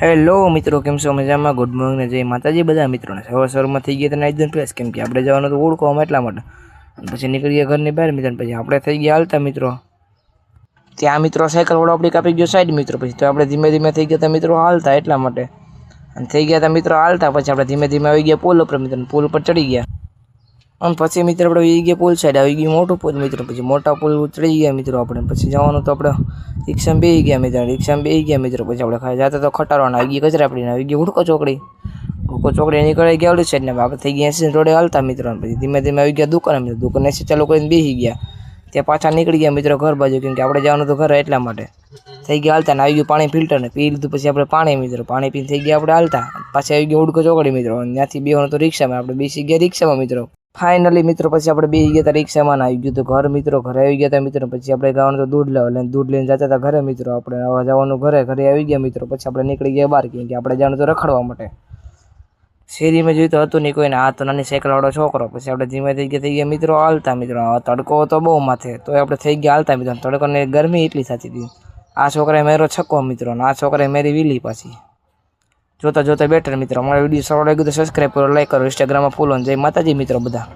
Hello મિત્રો, કેમ છો? મજામાં? ગુડ મોર્નિંગ ને જય માતાજી બધા મિત્રોને. સવારમાં થઈ ગયા તો નાઈ ધોઈને ફ્રેશ, કેમ કે આપણે જવાનું તો ઓળખવામાં એટલા માટે. પછી નીકળી ગયા ઘરની બહાર મિત્રો. પછી આપણે થઈ ગયા હાલતા મિત્રો. ત્યાં મિત્રો સાયકલ વાળો આપણી કાપી ગયો સાઈડ મિત્રો. પછી તો આપણે ધીમે ધીમે થઈ ગયા હતા મિત્રો હાલતા એટલા માટે. અને થઈ ગયા હતા મિત્રો હાલતા. પછી આપણે ધીમે ધીમે આવી ગયા પુલ ઉપર મિત્રો. પુલ ઉપર ચડી ગયા અને પછી મિત્રો આપણે આવી ગયા પુલ સાઈડ. આવી ગયું મોટું પુલ મિત્રો. પછી મોટા પુલ ચડી ગયા મિત્રો આપણે. પછી જવાનું તો આપણે રિક્ષામાં બેસી ગયા મિત્રો. પછી આપણે ખાઈ જતા તો ખટારવાના આવી ગઈ કચરાપડીને. આવી ગઈ હુડકો ચોકડી નીકળી ગયા ઓલી સાઈડ ને આપણે થઈ ગયા એસી રોડે હાલતા મિત્રો. પછી ધીમે ધીમે આવી ગયા દુકાને મિત્રો. દુકાન એસી ચાલુ કરીને બેસી ગયા. ત્યાં પાછા નીકળી ગયા મિત્રો ઘર બાજુ, કેમ કે આપણે જવાનું તો ઘરે એટલા માટે. થઈ ગયા હાલતા ને આવી ગયું પાણી ફિલ્ટર ને પી લીધું. પછી આપણે પાણી મિત્રો પાણી પીને થઈ ગયા આપણે હાલતા. પાછી આવી ગયું હુડકો ચોકડી મિત્રો. ત્યાંથી બેવાનું તો રિક્ષામાં આપણે બેસી ગયા રિક્ષામાં મિત્રો. ફાઇનલી મિત્રો પછી આપણે બેસી ગયા હતા રિક્ષામાં. આવી ગયું તો ઘર મિત્રો. ઘરે આવી ગયા હતા મિત્રો. પછી આપણે ગાવાનું તો દૂધ લેવા લઈને દૂધ લઈને જતા હતા ઘરે મિત્રો. આપણે આવવા જવાનું ઘરે આવી ગયા મિત્રો. પછી આપણે નીકળી ગયા બહાર, કેમ કે આપણે જવાનું તો રખડવા માટે. શેરીમાં જોયું તો હતું નહીં કોઈને. આ તો નાની સાયકલ વાળો છોકરો. પછી આપણે ધીમે થઈ ગયા મિત્રો હાલતા મિત્રો. તડકો તો બહુ માથે, તો આપણે થઈ ગયા હાલતા મિત્રો. તડકોને ગરમી એટલી થતી હતી. આ છોકરાએ મેરો છક્કો મિત્રો. આ છોકરાએ મેરી વીલી પાછી. જોતા બેટર મિત્રો. અમારો વિડીયો સારો લાગ્યો તો સબસ્ક્રાઈબ કરો, લાઈક કરો, ઇન્સ્ટાગ્રામમાં ફોલો. જય માતાજી મિત્રો બધા.